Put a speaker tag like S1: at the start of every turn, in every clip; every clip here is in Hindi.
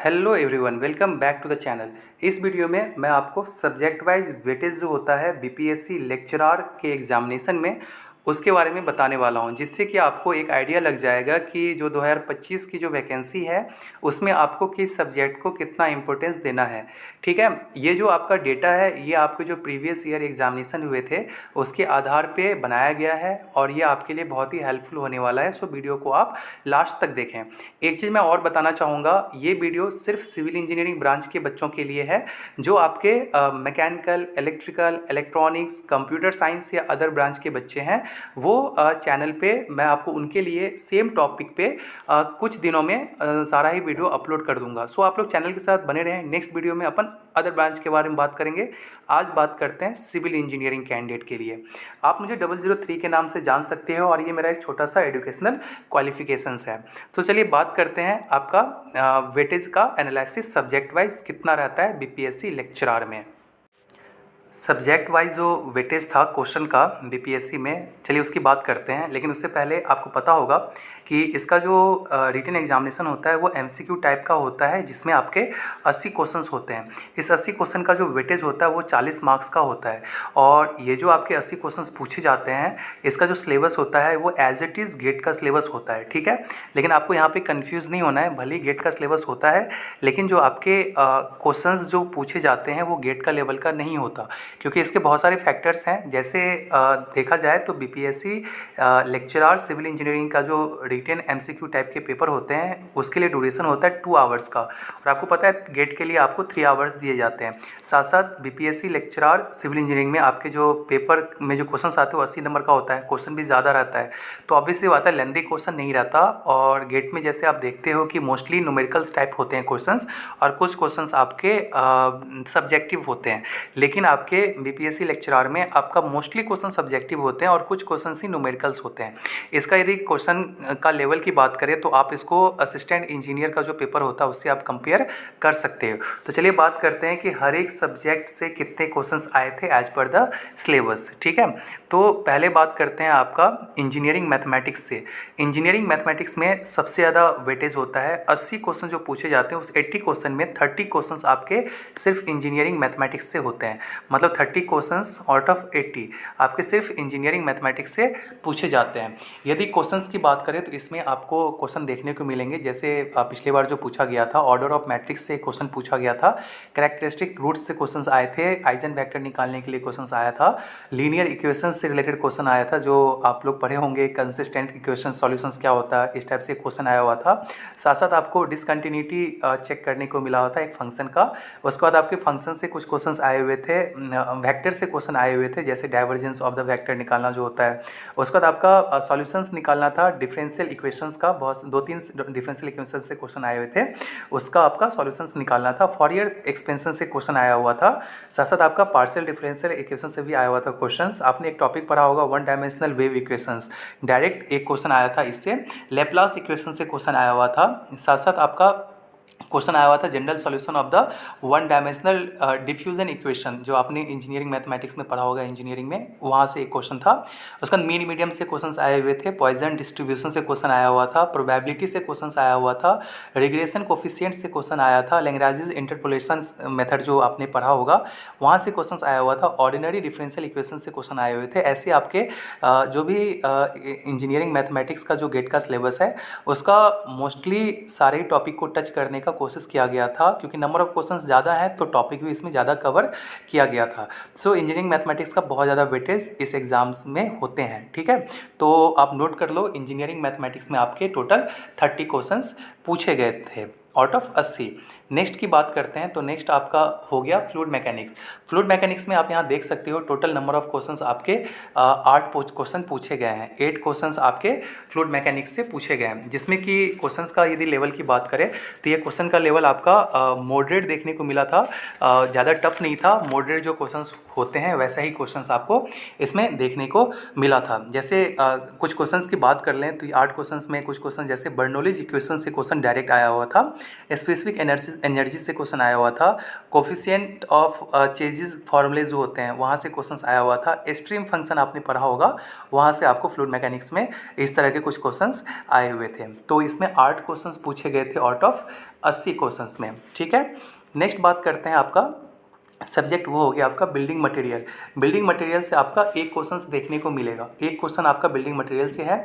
S1: Hello everyone, welcome back to the channel. इस वीडियो में मैं आपको सब्जेक्ट वाइज वेटेज जो होता है बीपीएससी लेक्चरर के एग्जामिनेशन में उसके बारे में बताने वाला हूं, जिससे कि आपको एक आइडिया लग जाएगा कि जो 2025 की जो वैकेंसी है उसमें आपको किस सब्जेक्ट को कितना इंपॉर्टेंस देना है। ठीक है, ये जो आपका डेटा है ये आपके जो प्रीवियस ईयर एग्जामिनेशन हुए थे उसके आधार पे बनाया गया है और ये आपके लिए बहुत ही हेल्पफुल होने वाला है। सो वीडियो को आप लास्ट तक देखें। एक चीज़ मैं और बताना चाहूँगा, ये वीडियो सिर्फ सिविल इंजीनियरिंग ब्रांच के बच्चों के लिए है। जो आपके mechanical, electrical, electronics, computer science या अदर ब्रांच के बच्चे हैं वो चैनल पे मैं आपको उनके लिए सेम टॉपिक पे कुछ दिनों में सारा ही वीडियो अपलोड कर दूंगा। सो आप लोग चैनल के साथ बने रहें। नेक्स्ट वीडियो में अपन अदर ब्रांच के बारे में बात करेंगे। आज बात करते हैं सिविल इंजीनियरिंग कैंडिडेट के लिए। आप मुझे 003 के नाम से जान सकते हो और ये मेरा एक छोटा सा एजुकेशनल क्वालिफिकेशंस है। तो चलिए बात करते हैं आपका वेटेज का एनालिसिस सब्जेक्ट वाइज कितना रहता है बीपीएससी लेक्चरर में। सब्जेक्ट वाइज जो वेटेज था क्वेश्चन का बीपीएससी में, चलिए उसकी बात करते हैं। लेकिन उससे पहले आपको पता होगा कि इसका जो रिटन एग्जामिनेशन होता है वो एमसीक्यू टाइप का होता है, जिसमें आपके 80 क्वेश्चंस होते हैं। इस 80 क्वेश्चन का जो वेटेज होता है वो 40 मार्क्स का होता है। और ये जो आपके 80 क्वेश्चंस पूछे जाते हैं, इसका जो सिलेबस होता है वो एज इट इज़ गेट का सिलेबस होता है। ठीक है, लेकिन आपको यहाँ पे कंफ्यूज नहीं होना है। भले ही गेट का सिलेबस होता है, लेकिन जो आपके क्वेश्चंस जो पूछे जाते हैं वो गेट का लेवल का नहीं होता, क्योंकि इसके बहुत सारे फैक्टर्स हैं। जैसे देखा जाए तो बीपीएससी लेक्चरर सिविल इंजीनियरिंग का जो रिटन एमसीक्यू टाइप के पेपर होते हैं उसके लिए ड्यूरेशन होता है 2 आवर्स का, और आपको पता है गेट के लिए आपको 3 आवर्स दिए जाते हैं। साथ साथ बीपीएससी लेक्चरर सिविल इंजीनियरिंग में आपके जो पेपर में जो क्वेश्चन आते हैं वो 80 नंबर का होता है। क्वेश्चन भी ज़्यादा रहता है, तो ऑब्वियसली बात है लेंथी क्वेश्चन नहीं रहता। और गेट में जैसे आप देखते हो कि मोस्टली न्यूमेरिकल्स टाइप होते हैं क्वेश्चंस, और कुछ क्वेश्चंस आपके सब्जेक्टिव होते हैं। लेकिन आपके बीपीएससी लेक्चरर में आपका मोस्टली क्वेश्चन सब्जेक्टिव होते हैं और कुछ क्वेश्चन ही न्यूमेरिकल्स होते हैं। इसका यदि क्वेश्चन का लेवल की बात करें तो आप इसको असिस्टेंट इंजीनियर का जो पेपर होता है उससे आप कंपेयर कर सकते हो। तो चलिए बात करते हैं कि हर एक सब्जेक्ट से कितने क्वेश्चंस आए थे एज पर द सिलेबस। ठीक है, तो पहले बात करते हैं आपका इंजीनियरिंग मैथमेटिक्स से। इंजीनियरिंग मैथमेटिक्स में सबसे ज़्यादा वेटेज होता है। 80 क्वेश्चन जो पूछे जाते हैं उस 80 क्वेश्चन में 30 क्वेश्चन आपके सिर्फ इंजीनियरिंग मैथमेटिक्स से होते हैं। मतलब 30 क्वेश्चंस आउट ऑफ 80 आपके सिर्फ इंजीनियरिंग मैथमेटिक्स से पूछे जाते हैं। यदि क्वेश्चंस की बात करें तो इसमें आपको क्वेश्चन देखने को मिलेंगे, जैसे पिछले बार जो पूछा गया था ऑर्डर ऑफ मैट्रिक्स से क्वेश्चन पूछा गया था, कैरेक्टरिस्टिक रूट्स से क्वेश्चंस आए थे, आइजन वेक्टर निकालने के लिए क्वेश्चंस आया था, लीनियर इक्वेशंस से रिलेटेड क्वेश्चन आया था जो आप लोग पढ़े होंगे, कंसिस्टेंट इक्वेशन सॉल्यूशंस क्या होता है, इस टाइप से क्वेश्चन आया हुआ था। साथ साथ आपको डिसकंटिन्यूटी चेक करने को मिला हुआ था एक फंक्शन का। उसके बाद आपके फंक्शन से कुछ क्वेश्चन आए हुए थे, वेक्टर से क्वेश्चन आए हुए थे, जैसे डाइवर्जेंस ऑफ द वेक्टर निकालना जो होता है। उसके बाद आपका सॉल्यूशंस निकालना था डिफरेंशियल इक्वेशंस का, बहुत 2-3 डिफरेंशियल इक्वेशंस से क्वेश्चन आए हुए थे, उसका आपका सॉल्यूशंस निकालना था। फॉरियर एक्सपेंशन से क्वेश्चन आया हुआ था। साथ साथ आपका पार्शियल डिफरेंशियल इक्वेशन से भी आया हुआ था क्वेश्चंस। आपने एक टॉपिक पढ़ा होगा one dimensional wave equations, direct एक क्वेश्चन आया था इससे। लेप्लास इक्वेशन से क्वेश्चन आया हुआ था। साथ साथ आपका क्वेश्चन आया हुआ था general solution of the one dimensional diffusion equation, जो आपने इंजीनियरिंग मैथमेटिक्स में पढ़ा होगा इंजीनियरिंग में, वहाँ से एक क्वेश्चन था। उसका मीन मीडियम से क्वेश्चंस आए हुए थे, पॉइजन डिस्ट्रीब्यूशन से क्वेश्चन आया हुआ था, प्रोबेबिलिटी से क्वेश्चन आया हुआ था, रिग्रेशन कोफिशिएंट से क्वेश्चन आया था, लैग्रांज इंटरपोलेशन मेथड जो आपने पढ़ा होगा वहाँ से क्वेश्चन आया हुआ था, ऑर्डिनरी डिफरेंशियल इक्वेशन से क्वेश्चन आए हुए थे। ऐसे आपके जो भी इंजीनियरिंग मैथमेटिक्स का जो गेट का सिलेबस है उसका मोस्टली सारे टॉपिक को टच करने का कोशिश किया गया था, क्योंकि नंबर ऑफ क्वेश्चंस ज़्यादा हैं तो टॉपिक भी इसमें ज़्यादा कवर किया गया था। सो इंजीनियरिंग मैथमेटिक्स का बहुत ज़्यादा वेटेज इस एग्जाम्स में होते हैं। ठीक है, तो आप नोट कर लो, इंजीनियरिंग मैथमेटिक्स में आपके टोटल 30 क्वेश्चंस पूछे गए थे आउट ऑफ 80। नेक्स्ट की बात करते हैं तो नेक्स्ट आपका हो गया फ्लूइड मैकेनिक्स। फ्लूइड मैकेनिक्स में आप यहाँ देख सकते हो टोटल नंबर ऑफ क्वेश्चंस आपके 8 क्वेश्चन पूछे गए हैं। 8 क्वेश्चंस आपके फ्लूइड मैकेनिक्स से पूछे गए हैं, जिसमें कि क्वेश्चंस का यदि लेवल की बात करें तो ये क्वेश्चन का लेवल आपका मॉडरेट देखने को मिला था। ज़्यादा टफ नहीं था, मॉडरेट जो क्वेश्चंस होते हैं वैसा ही क्वेश्चंस आपको इसमें देखने को मिला था। जैसे कुछ क्वेश्चंस की बात कर लें तो 8 क्वेश्चंस में कुछ क्वेश्चन जैसे बर्नौलीज इक्वेशन से क्वेश्चन डायरेक्ट आया हुआ था, स्पेसिफिक एनर्जी से क्वेश्चन आया हुआ था। कोफिशिएंट ऑफ चेंजेस फॉर्मूले जो होते हैं वहाँ से क्वेश्चन आया हुआ था। स्ट्रीम फंक्शन आपने पढ़ा होगा, वहाँ से आपको फ्लूइड मैकेनिक्स में इस तरह के कुछ क्वेश्चंस आए हुए थे। तो इसमें 8 क्वेश्चंस पूछे गए थे आउट ऑफ 80 क्वेश्चंस में। ठीक है, नेक्स्ट बात करते हैं आपका सब्जेक्ट, वो हो गया आपका बिल्डिंग मटेरियल। बिल्डिंग मटेरियल से आपका एक क्वेश्चन देखने को मिलेगा, एक क्वेश्चन आपका बिल्डिंग मटेरियल से है,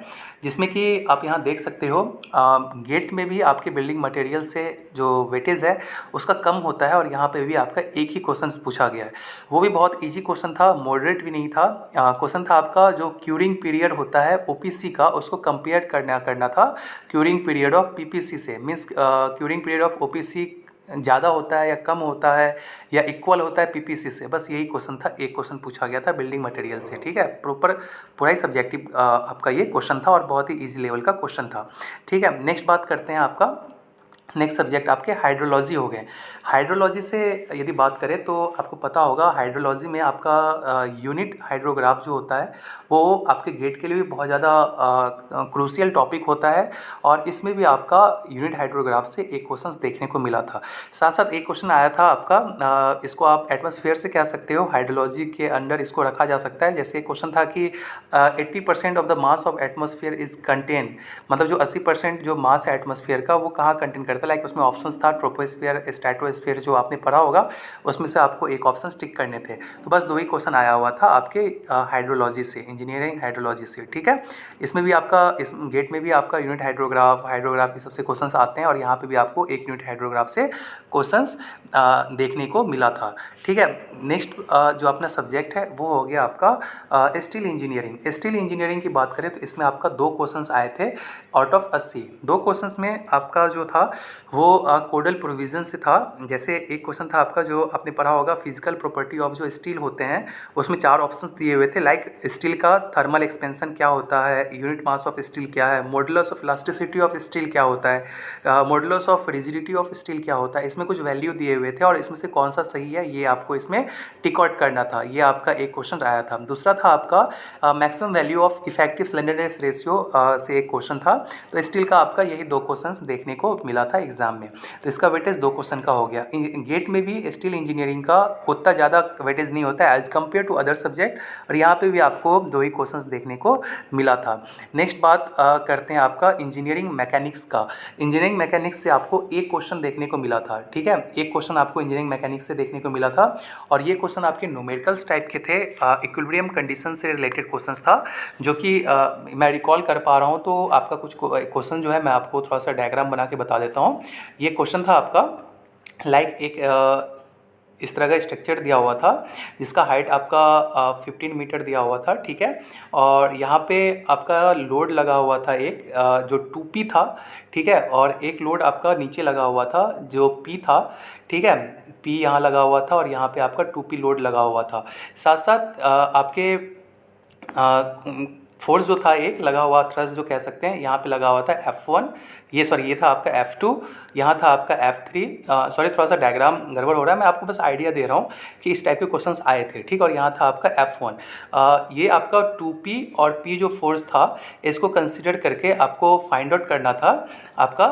S1: जिसमें कि आप यहाँ देख सकते हो गेट में भी आपके बिल्डिंग मटेरियल से जो वेटेज है उसका कम होता है, और यहाँ पे भी आपका एक ही क्वेश्चन पूछा गया है। वो भी बहुत ईजी क्वेश्चन था, मॉडरेट भी नहीं था। क्वेश्चन था आपका जो क्यूरिंग पीरियड होता है ओपीसी का, उसको कंपेयर करना था क्यूरिंग पीरियड ऑफ पीपीसी से। Means curing period of OPC ज़्यादा होता है या कम होता है या इक्वल होता है पीपीसी से, बस यही क्वेश्चन था। एक क्वेश्चन पूछा गया था बिल्डिंग मटेरियल से। ठीक है, पूरा ही सब्जेक्टिव आपका ये क्वेश्चन था और बहुत ही इजी लेवल का क्वेश्चन था। ठीक है, नेक्स्ट बात करते हैं आपका, नेक्स्ट सब्जेक्ट आपके हाइड्रोलॉजी हो गए। हाइड्रोलॉजी से यदि बात करें तो आपको पता होगा हाइड्रोलॉजी में आपका यूनिट हाइड्रोग्राफ जो होता है वो आपके गेट के लिए भी बहुत ज़्यादा क्रूशियल टॉपिक होता है, और इसमें भी आपका यूनिट हाइड्रोग्राफ से एक क्वेश्चन देखने को मिला था। साथ साथ एक क्वेश्चन आया था आपका, इसको आप एटमॉस्फेयर से कह सकते हो, हाइड्रोलॉजी के अंडर इसको रखा जा सकता है। जैसे एक क्वेश्चन था कि 80% of the mass of atmosphere is contain, मतलब जो 80% जो मास है एटमॉस्फेयर का वो कहाँ कंटेन करता है। लाइक उसमें ऑप्शंस था ट्रोपोस्फीयर, स्ट्रेटोस्फीयर, जो आपने पढ़ा होगा उसमें से आपको एक ऑप्शन टिक करने थे। तो बस 2 ही क्वेश्चन आया हुआ था आपके हाइड्रोलॉजी से, इंजीनियरिंग हाइड्रोलॉजी से। ठीक है, इसमें भी आपका, इस गेट में भी आपका यूनिट हाइड्रोग्राफ के सबसे क्वेश्चंस आते हैं, और यहाँ पे भी आपको एक यूनिट हाइड्रोग्राफ से क्वेश्चंस देखने को मिला था। ठीक है, नेक्स्ट जो अपना सब्जेक्ट है वो हो गया आपका स्टील इंजीनियरिंग। स्टील इंजीनियरिंग की बात करें तो इसमें आपका 2 क्वेश्चंस आए थे आउट ऑफ 80। 2 क्वेश्चंस में आपका जो था वो कोडल प्रोविजन से था। जैसे एक क्वेश्चन था आपका जो आपने पढ़ा होगा, फिजिकल प्रॉपर्टी ऑफ जो स्टील होते हैं, उसमें 4 ऑप्शंस दिए हुए थे। लाइक स्टील का थर्मल एक्सपेंशन क्या होता है, यूनिट मास ऑफ स्टील क्या है, modulus of elasticity of steel क्या होता है, modulus of rigidity of steel क्या होता है। इसमें कुछ वैल्यू दिए हुए थे और इसमें से कौन सा सही है ये आपको इसमें टिक आउट करना था। ये आपका एक क्वेश्चन आया था। दूसरा था आपका maximum value of effective slenderness ratio से एक क्वेश्चन था। तो स्टील का आपका यही 2 क्वेश्चन देखने को मिला था एग्जाम में। तो इसका वेटेज 2 क्वेश्चन का हो गया। गेट में भी स्टील इंजीनियरिंग का उतना ज़्यादा वेटेज नहीं होता है as compare to other subject, और यहाँ पे भी आपको 2 ही क्वेश्चंस देखने को मिला था। नेक्स्ट बात करते हैं आपका इंजीनियरिंग मैकेनिक्स का। इंजीनियरिंग मैकेनिक्स से आपको एक क्वेश्चन देखने को मिला था। ठीक है, एक क्वेश्चन आपको इंजीनियरिंग मैकेनिक्स से देखने को मिला था, और ये क्वेश्चन आपके न्यूमेरिकल्स टाइप के थे, इक्विलिब्रियम कंडीशन से रिलेटेड क्वेश्चन था, जो कि मैं रिकॉल कर पा रहा हूँ। तो आपका कुछ क्वेश्चन जो है मैं आपको थोड़ा सा डायग्राम बना के बता देता हूँ। ये क्वेश्चन था आपका, लाइक एक इस तरह का स्ट्रक्चर दिया हुआ था जिसका हाइट आपका 15 मीटर दिया हुआ था। ठीक है, और यहाँ पे आपका लोड लगा हुआ था एक जो 2P था। ठीक है, और एक लोड आपका नीचे लगा हुआ था जो P था। ठीक है, P यहाँ लगा हुआ था और यहाँ पे आपका 2P लोड लगा हुआ था। साथ साथ आपके फोर्स जो था एक लगा हुआ, थ्रस्ट जो कह सकते हैं, यहाँ पे लगा हुआ था F1, ये था आपका F2, यहाँ था आपका F3। सॉरी, थोड़ा सा डायग्राम गड़बड़ हो रहा है, मैं आपको बस आइडिया दे रहा हूँ कि इस टाइप के क्वेश्चंस आए थे। ठीक, और यहाँ था आपका F1। ये आपका 2P और P जो फोर्स था इसको कंसिडर करके आपको फाइंड आउट करना था आपका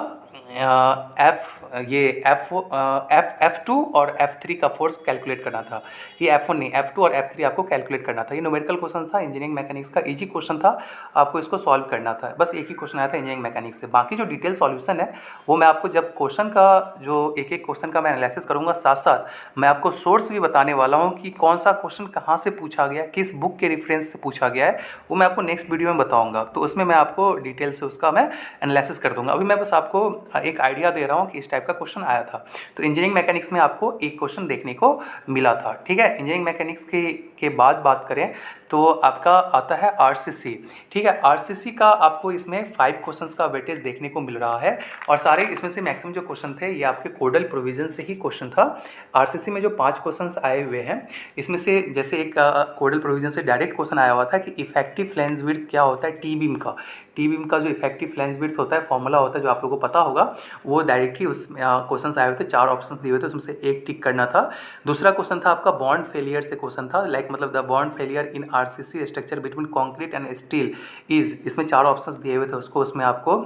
S1: F2 और F3 का फोर्स कैलकुलेट करना था। ये F1 नहीं, F2 और F3 आपको कैलकुलेट करना था। ये न्यूमेरिकल क्वेश्चन था, इंजीनियरिंग मैकेनिक्स का इजी क्वेश्चन था, आपको इसको सॉल्व करना था। बस एक ही क्वेश्चन आया था इंजीनियरिंग मैकेनिक्स से। बाकी जो डिटेल सॉल्यूशन है वो मैं आपको जब क्वेश्चन का जो एक क्वेश्चन का मैं एनालिसिस करूँगा, साथ साथ मैं आपको सोर्स भी बताने वाला हूँ कि कौन सा क्वेश्चन कहाँ से पूछा गया, किस बुक के रेफरेंस से पूछा गया है, वो मैं आपको नेक्स्ट वीडियो में बताऊँगा। तो उसमें मैं आपको डिटेल से उसका मैं एनालिसिस कर दूँगा। अभी मैं बस आपको एक आइडिया दे रहा हूँ कि इस टाइप का क्वेश्चन आया था। तो इंजीनियरिंग मैकेनिक्स में आपको एक क्वेश्चन देखने को मिला था। ठीक है, इंजीनियरिंग मैकेनिक्स के बाद बात करें तो आपका आता है आरसीसी। ठीक है, आरसीसी का आपको इसमें 5 क्वेश्चंस का वेटेज देखने को मिल रहा है, और सारे इसमें से मैक्सिमम जो क्वेश्चन थे ये आपके कोडल प्रोविजन से ही क्वेश्चन था। आरसीसी में जो 5 क्वेश्चंस आए हुए हैं इसमें से जैसे एक कोडल प्रोविजन से डायरेक्ट क्वेश्चन आया हुआ था कि इफेक्टिव फ्लैंज विड्थ क्या होता है टी बीम का। टी बीम का जो इफेक्टिव फ्लैंज विड्थ होता है, फॉर्मूला होता है जो आप लोगों को पता होगा, वो डायरेक्टली उस क्वेश्चन आए हुए थे, 4 ऑप्शन दिए हुए थे, उसमें से एक टिक करना था। दूसरा क्वेश्चन था आपका बॉन्ड फेलियर से क्वेश्चन था, लाइक मतलब the bond failure in RCC structure between concrete and steel is, इसमें 4 ऑप्शन दिए हुए थे, उसको उसमें आपको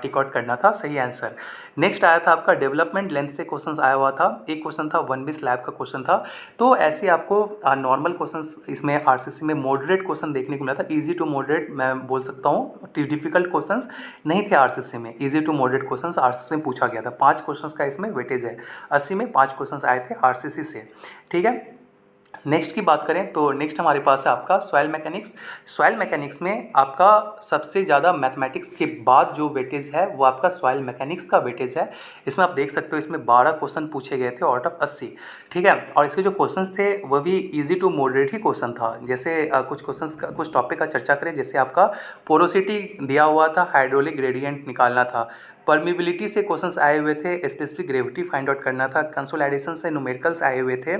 S1: टिक आउट करना था, सही आंसर। नेक्स्ट आया था आपका डेवलपमेंट लेंथ से क्वेश्चन आया हुआ था, एक क्वेश्चन था 1B स्लैब का क्वेश्चन था। तो ऐसे आपको नॉर्मल क्वेश्चन इसमें आरसीसी में मॉडरेट क्वेश्चन देखने को मिला था, इजी टू मॉडरेट मैं बोल सकता हूँ, डिफिकल्ट क्वेश्चंस नहीं थे आरसीसी में, easy to moderate questions RCC में पूछा गया था। 5 क्वेश्चंस का इसमें वेटेज है, 80 में 5 क्वेश्चंस आए थे आरसीसी से, ठीक है। नेक्स्ट की बात करें तो नेक्स्ट हमारे पास है आपका सॉइल मैकेनिक्स। सॉइल मैकेनिक्स में आपका सबसे ज़्यादा मैथमेटिक्स के बाद जो वेटेज है वो आपका सॉइल मैकेनिक्स का वेटेज है। इसमें आप देख सकते हो इसमें 12 क्वेश्चन पूछे गए थे आउट ऑफ 80, ठीक है। और इसके जो क्वेश्चंस थे वो भी इजी टू मॉडरेट ही क्वेश्चन था। जैसे कुछ क्वेश्चंस का कुछ टॉपिक का चर्चा करें, जैसे आपका पोरोसिटी दिया हुआ था, हाइड्रोलिक ग्रेडियंट निकालना था, परमिबिलिटी से क्वेश्चंस आए हुए थे, स्पेसिफिक ग्रेविटी फाइंड आउट करना था, कंसोलिडेशन से न्यूमेरिकल्स आए हुए थे,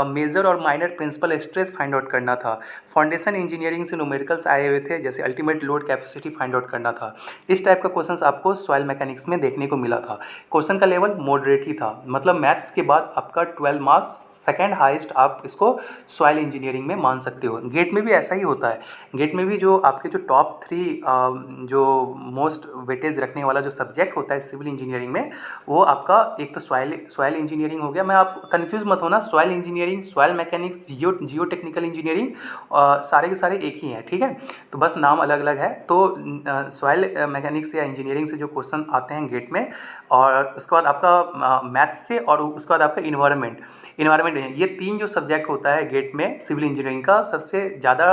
S1: मेजर और minor principal stress find out करना था, फाउंडेशन इंजीनियरिंग से न्यूमेरिकल्स आए हुए थे, जैसे ultimate load capacity find out करना था। इस टाइप का क्वेश्चंस आपको सॉइल मैकेनिक्स में देखने को मिला था। क्वेश्चन का लेवल मॉडरेट ही था, मतलब मैथ्स के बाद आपका 12 मार्क्स सेकेंड हाईएस्ट आप इसको सॉइल इंजीनियरिंग में मान सकते हो। गेट में भी ऐसा ही होता है, गेट में भी जो आपके जो टॉप 3 जो मोस्ट वेटेज रखने वाला जो सब्जेक्ट होता है सिविल इंजीनियरिंग में, वो आपका एक तो सॉइल इंजीनियरिंग हो गया। मैं आप कंफ्यूज मत होना, सॉइल इंजीनियरिंग, सॉइल मैकेनिक्स, जियो टेक्निकल इंजीनियरिंग सारे के सारे एक ही हैं, ठीक है, तो बस नाम अलग अलग है। तो सॉइल मैकेनिक्स या इंजीनियरिंग से जो क्वेश्चन आते हैं गेट में, और उसके बाद आपका मैथ्स से, और उसके बाद आपका इन्वायरमेंट है, ये 3 जो सब्जेक्ट होता है गेट में सिविल इंजीनियरिंग का, सबसे ज़्यादा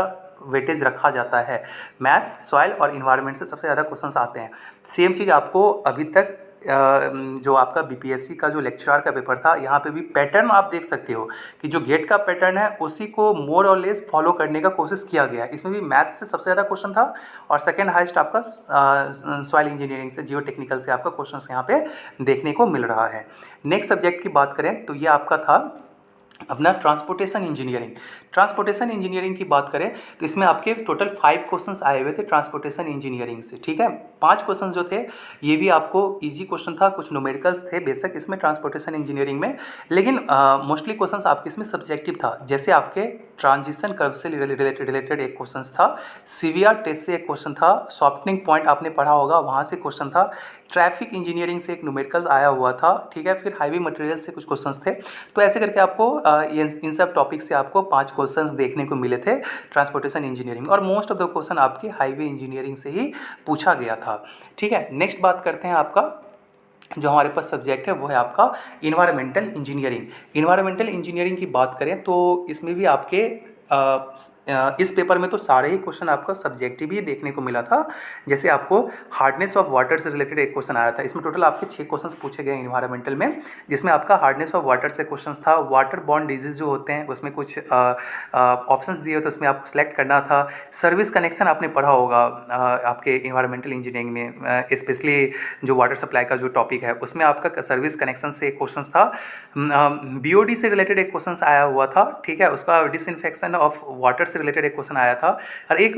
S1: वेटेज रखा जाता है। मैथ्स, सॉइल और इन्वायरमेंट से सबसे ज़्यादा क्वेश्चंस आते हैं। सेम चीज़ आपको अभी तक जो आपका बीपीएससी का जो लेक्चरर का पेपर था, यहाँ पे भी पैटर्न आप देख सकते हो कि जो गेट का पैटर्न है उसी को मोर और लेस फॉलो करने का कोशिश किया गया है। इसमें भी मैथ्स से सबसे ज़्यादा क्वेश्चन था, और सेकेंड हाईएस्ट आपका सॉइल इंजीनियरिंग से, जियो टेक्निकल से आपका क्वेश्चन यहाँ पे देखने को मिल रहा है। नेक्स्ट सब्जेक्ट की बात करें तो ये आपका था अपना ट्रांसपोर्टेशन इंजीनियरिंग की बात करें तो इसमें आपके टोटल 5 क्वेश्चंस आए हुए थे ट्रांसपोर्टेशन इंजीनियरिंग से, ठीक है। 5 क्वेश्चंस जो थे ये भी आपको इजी क्वेश्चन था, कुछ न्यूमेरिकल्स थे बेशक इसमें ट्रांसपोर्टेशन इंजीनियरिंग में, लेकिन मोस्टली क्वेश्चंस आपके इसमें सब्जेक्टिव था। जैसे आपके ट्रांजिशन कर्व से रिलेटेड एक क्वेश्चन था, सीवीआर टेस्ट से एक क्वेश्चन था, सॉफ्टनिंग पॉइंट आपने पढ़ा होगा वहाँ से क्वेश्चन था, ट्रैफिक इंजीनियरिंग से एक न्यूमेरिकल आया हुआ था, ठीक है, फिर हाईवे मटेरियल से कुछ क्वेश्चंस थे। तो ऐसे करके आपको इन सब टॉपिक से आपको 5 क्वेश्चंस देखने को मिले थे ट्रांसपोर्टेशन इंजीनियरिंग, और मोस्ट ऑफ द क्वेश्चन आपके हाईवे इंजीनियरिंग से ही पूछा गया था, ठीक है। नेक्स्ट बात करते हैं आपका जो हमारे पास सब्जेक्ट है वो है आपका इन्वायरमेंटल इंजीनियरिंग की बात करें तो इसमें भी आपके इस पेपर में तो सारे ही क्वेश्चन आपका सब्जेक्टिव ही देखने को मिला था। जैसे आपको हार्डनेस ऑफ वाटर से रिलेटेड एक क्वेश्चन आया था, इसमें टोटल आपके 6 क्वेश्चंस पूछे गए इन्वायरमेंटल में, जिसमें आपका हार्डनेस ऑफ वाटर से क्वेश्चन था, वाटर बॉर्न डिजीज जो होते हैं उसमें कुछ ऑप्शंस दिए होते उसमें आपको सेलेक्ट करना था, सर्विस कनेक्शन आपने पढ़ा होगा आपके इन्वायरमेंटल इंजीनियरिंग में, स्पेशली जो वाटर सप्लाई का जो टॉपिक है उसमें आपका सर्विस कनेक्शन से एक क्वेश्चन था, बीओडी से रिलेटेड एक क्वेश्चन आया हुआ था, ठीक है, उसका डिसइंफेक्शन ऑफ वाटर से रिलेटेड एक क्वेश्चन आया था। हर एक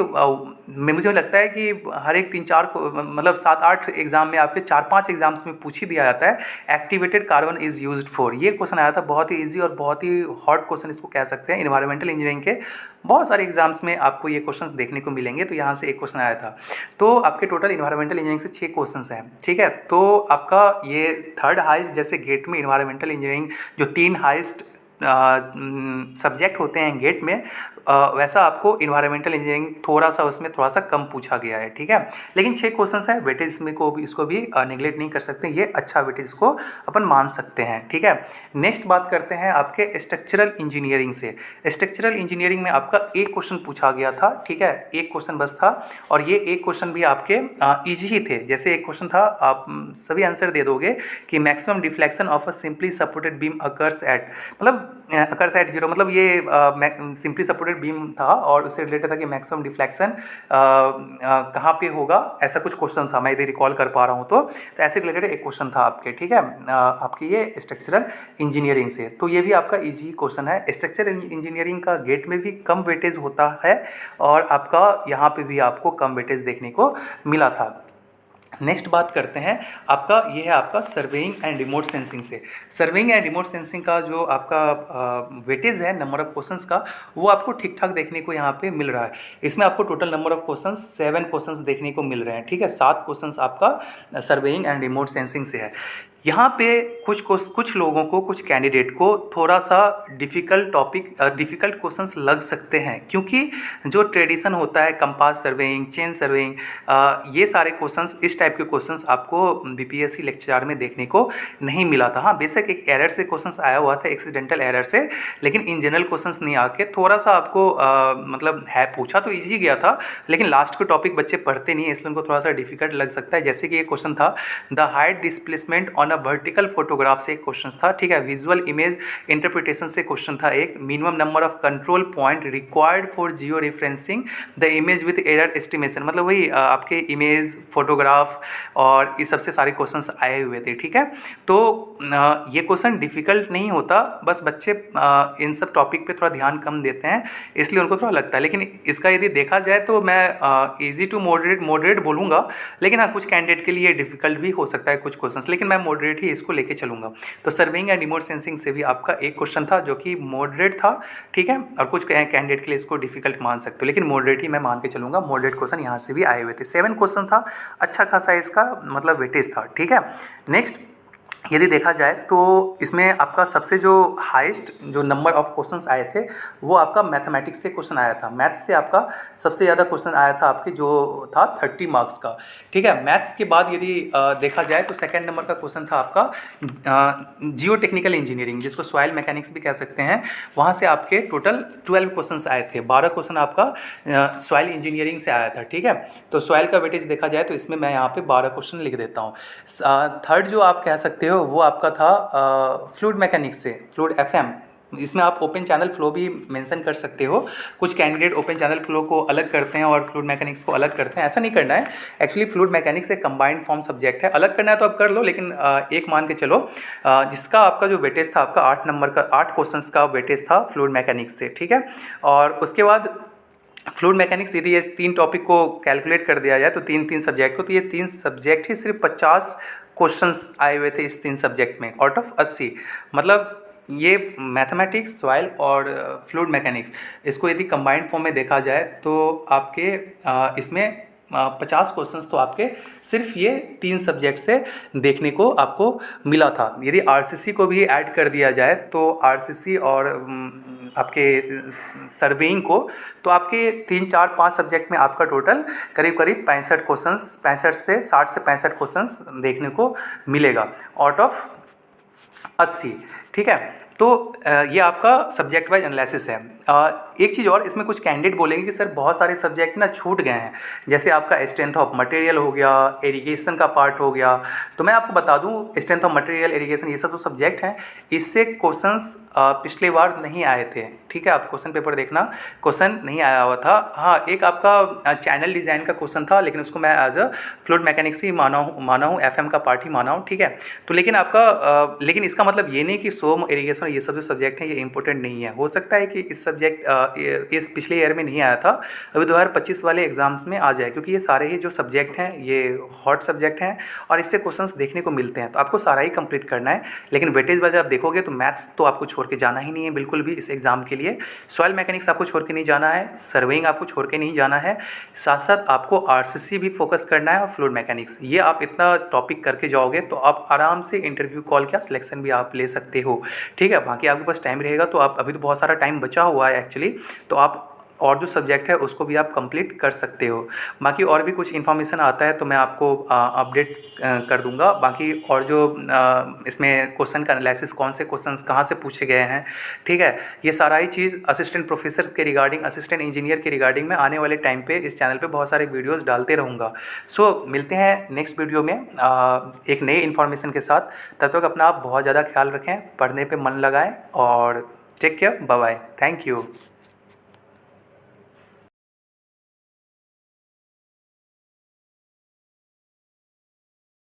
S1: मुझे लगता है कि हर एक 3-4 मतलब 7-8 एग्जाम में आपके 4-5 एग्जाम्स में पूछ ही दिया जाता है, activated carbon is used for, ये क्वेश्चन आया था, बहुत ही इजी और बहुत ही हॉट क्वेश्चन इसको कह सकते हैं। इन्वायरमेंटल इंजीनियरिंग के बहुत सारे एग्जाम्स में आपको ये क्वेश्चंस देखने को मिलेंगे, तो यहाँ से एक क्वेश्चन आया था। तो आपके टोटल इन्वायरमेंटल इंजीनियरिंग से 6 क्वेश्चंस हैं, ठीक है। तो आपका ये थर्ड हाईएस्ट, जैसे गेट में इन्वायरमेंटल इंजीनियरिंग जो 3 हाईएस्ट सब्जेक्ट होते हैं गेट में, वैसा आपको इन्वायरमेंटल इंजीनियरिंग थोड़ा सा कम पूछा गया है, ठीक है। लेकिन 6 क्वेश्चंस है, वेटेज में इसको भी नेगलेक्ट नहीं कर सकते, ये अच्छा वेटेज को अपन मान सकते हैं, ठीक है। नेक्स्ट बात करते हैं आपके स्ट्रक्चरल इंजीनियरिंग से। स्ट्रक्चरल इंजीनियरिंग में आपका एक क्वेश्चन पूछा गया था, ठीक है, एक क्वेश्चन बस था, और ये एक क्वेश्चन भी आपके ईजी ही थे। जैसे एक क्वेश्चन था, आप सभी आंसर दे दोगे कि maximum deflection of a simply supported beam occurs at 0, मतलब ये सिंपली सपोर्टेड एक्सप्लोडेड बीम था और उससे रिलेटेड था कि मैक्सिमम डिफ्लेक्शन कहाँ पे होगा, ऐसा कुछ क्वेश्चन था, मैं यदि रिकॉल कर पा रहा हूँ तो ऐसे रिलेटेड एक क्वेश्चन था आपके, ठीक है, आपकी ये स्ट्रक्चरल इंजीनियरिंग से। तो ये भी आपका इजी क्वेश्चन है। स्ट्रक्चरल इंजीनियरिंग का गेट में भी कम वेटेज होता है और आपका यहाँ पे भी आपको कम वेटेज देखने को मिला था। नेक्स्ट बात करते हैं आपका, ये है आपका सर्वेइंग एंड रिमोट सेंसिंग से। सर्वेइंग एंड रिमोट सेंसिंग का जो आपका वेटेज है नंबर ऑफ क्वेश्चंस का, वो आपको ठीक ठाक देखने को यहाँ पे मिल रहा है। इसमें आपको total number of questions 7 questions देखने को मिल रहे हैं, ठीक है। 7 क्वेश्चंस आपका सर्वेइंग एंड रिमोट सेंसिंग से है। यहाँ पे कुछ लोगों को, कुछ कैंडिडेट को थोड़ा सा डिफ़िकल्ट क्वेश्चंस लग सकते हैं, क्योंकि जो ट्रेडिशन होता है कंपास सर्वेइंग, चेन सर्वेइंग, ये सारे क्वेश्चंस, इस टाइप के क्वेश्चंस आपको बीपीएससी लेक्चर में देखने को नहीं मिला था। हाँ, बेशक एक एरर से क्वेश्चंस आया हुआ था, एक्सीडेंटल एरर से, लेकिन इन जनरल क्वेश्चंस नहीं आके थोड़ा सा आपको मतलब है, पूछा तो ईजी गया था, लेकिन लास्ट के टॉपिक बच्चे पढ़ते नहीं है, इसलिए उनको थोड़ा सा डिफिकल्ट लग सकता है। जैसे कि ये क्वेश्चन था, the height displacement on a vertical photograph से एक क्वेश्चन था, ठीक है। विजुअल इमेज इंटरप्रिटेशन से क्वेश्चन था एक, minimum number of control point required for geo referencing the image with error estimation, मतलब वही आपके इमेज, फोटोग्राफ और इस सबसे सारे क्वेश्चंस आए हुए थे, ठीक है। तो ये क्वेश्चन डिफिकल्ट नहीं होता, बस बच्चे इन सब टॉपिक पे थोड़ा ध्यान कम देते हैं, इसलिए उनको थोड़ा लगता है। लेकिन इसका यदि देखा जाए तो मैं इजी टू मॉडरेट बोलूँगा, लेकिन हाँ, कुछ कैंडिडेट के लिए डिफिकल्ट भी हो सकता है कुछ क्वेश्चंस, लेकिन मैं मॉडरेट ही इसको लेके चलूँगा। तो सर्वेइंग एंड रिमोट सेंसिंग से भी आपका एक क्वेश्चन था जो कि मॉडरेट था, ठीक है, और कुछ कैंडिडेट के लिए इसको डिफिकल्ट मान सकते हो, लेकिन मॉडरेट ही मैं मान के चलूँगा। मॉडरेट क्वेश्चन यहाँ से भी आए हुए थे, 7 क्वेश्चन था, अच्छा खासा इसका मतलब वेटेज था, ठीक है। नेक्स्ट यदि देखा जाए तो इसमें आपका सबसे जो हाईएस्ट जो नंबर ऑफ क्वेश्चंस आए थे वो आपका मैथमेटिक्स से क्वेश्चन आया था। मैथ्स से आपका सबसे ज़्यादा क्वेश्चन आया था आपके, जो था 30 मार्क्स का, ठीक है। मैथ्स के बाद यदि देखा जाए तो सेकंड नंबर का क्वेश्चन था आपका जियो टेक्निकल इंजीनियरिंग, जिसको सॉइल मैकेनिक्स भी कह सकते हैं। वहाँ से आपके टोटल 12 क्वेश्चन आए थे, 12 क्वेश्चन आपका सॉइल इंजीनियरिंग से आया था, ठीक है। तो सॉइल का वेटेज देखा जाए तो इसमें मैं यहाँ पे 12 क्वेश्चन लिख देता हूँ। थर्ड जो आप कह सकते हो वो आपका था फ्लूइड मैकेनिक्स से, फ्लूइड एफएम, इसमें आप ओपन चैनल फ्लो भी मेंशन कर सकते हो। कुछ कैंडिडेट ओपन चैनल फ्लो को अलग करते हैं और फ्लूइड मैकेनिक्स को अलग करते हैं, ऐसा नहीं करना है। एक्चुअली फ्लूइड मैकेनिक्स एक कंबाइंड फॉर्म सब्जेक्ट है, अलग करना है तो आप कर लो, लेकिन एक मान के चलो जिसका आपका जो वेटेज था आपका 8 नंबर का, 8 क्वेश्चन का वेटेज था फ्लूइड मैकेनिक्स से, ठीक है। और उसके बाद फ्लूइड मैकेनिक्स यदि ये 3 टॉपिक को कैलकुलेट कर दिया जाए तो 3 सब्जेक्ट को, तो ये 3 सब्जेक्ट ही सिर्फ 50 क्वेश्चंस आए हुए थे इस 3 सब्जेक्ट में आउट ऑफ 80। मतलब ये मैथमेटिक्स, सॉइल और फ्लूइड मैकेनिक्स, इसको यदि कंबाइंड फॉर्म में देखा जाए तो आपके इसमें 50 क्वेश्चंस तो आपके सिर्फ ये 3 सब्जेक्ट से देखने को आपको मिला था। यदि आरसीसी को भी ऐड कर दिया जाए तो आरसीसी और आपके सर्वेइंग को, तो आपके 3, 4, 5 सब्जेक्ट में आपका टोटल करीब 65 क्वेश्चंस, 65 से 60 से 65 क्वेश्चंस देखने को मिलेगा आउट ऑफ 80, ठीक है। तो ये आपका सब्जेक्ट वाइज एनालिसिस है। एक चीज़ और, इसमें कुछ कैंडिडेट बोलेंगे कि सर बहुत सारे सब्जेक्ट ना छूट गए हैं, जैसे आपका स्ट्रेंथ ऑफ मटेरियल हो गया, इरिगेशन का पार्ट हो गया। तो मैं आपको बता दूं, स्ट्रेंथ ऑफ मटेरियल, इरिगेशन, ये सब जो सब्जेक्ट हैं, इससे क्वेश्चंस पिछले बार नहीं आए थे, ठीक है। आप क्वेश्चन पेपर देखना, क्वेश्चन नहीं आया हुआ था। हाँ, एक आपका चैनल डिज़ाइन का क्वेश्चन था, लेकिन उसको मैं एज अ फ्लूइड मैकेनिक्स ही माना हूँ, FM का पार्ट ही माना हूँ, ठीक है। तो लेकिन आपका लेकिन इसका मतलब ये नहीं कि सोम, इरिगेशन, ये सब जो सब्जेक्ट हैं ये इंपॉर्टेंट नहीं है। हो सकता है कि इस सब्जेक्ट इस पिछले ईयर में नहीं आया था, अभी 2025 वाले एग्जाम्स में आ जाए, क्योंकि ये सारे ही जो सब्जेक्ट हैं ये हॉट सब्जेक्ट हैं और इससे क्वेश्चंस देखने को मिलते हैं, तो आपको सारा ही कंप्लीट करना है। लेकिन वेटेज वाइज आप देखोगे तो मैथ्स तो आपको छोड़ के जाना ही नहीं है बिल्कुल भी इस एग्जाम के लिए। सॉइल मैकेनिक्स आपको छोड़ के नहीं जाना है, सर्वेइंग आपको छोड़ के नहीं जाना है, साथ साथ आपको आरसीसी भी फोकस करना है और फ्लूइड मैकेनिक्स। ये आप इतना टॉपिक करके जाओगे तो आप आराम से इंटरव्यू कॉल क्या सिलेक्शन भी आप ले सकते हो, ठीक है। बाकी आपके पास टाइम रहेगा तो आप, अभी तो बहुत सारा टाइम बचा हुआ है एक्चुअली, तो आप और जो सब्जेक्ट है उसको भी आप कंप्लीट कर सकते हो। बाकी और भी कुछ इन्फॉर्मेशन आता है तो मैं आपको अपडेट कर दूंगा। बाकी और जो इसमें क्वेश्चन का एनालिसिस, कौन से क्वेश्चंस कहाँ से पूछे गए हैं, ठीक है, ये सारा ही चीज़ असिस्टेंट प्रोफेसर के रिगार्डिंग, असिस्टेंट इंजीनियर के रिगार्डिंग मैं आने वाले टाइम पे इस चैनल पे बहुत सारे वीडियोज़ डालते रहूँगा। सो मिलते हैं नेक्स्ट वीडियो में एक नई इन्फॉर्मेशन के साथ। तब तक अपना आप बहुत ज़्यादा ख्याल रखें, पढ़ने पर मन लगाएँ और take care, bye bye, thank you.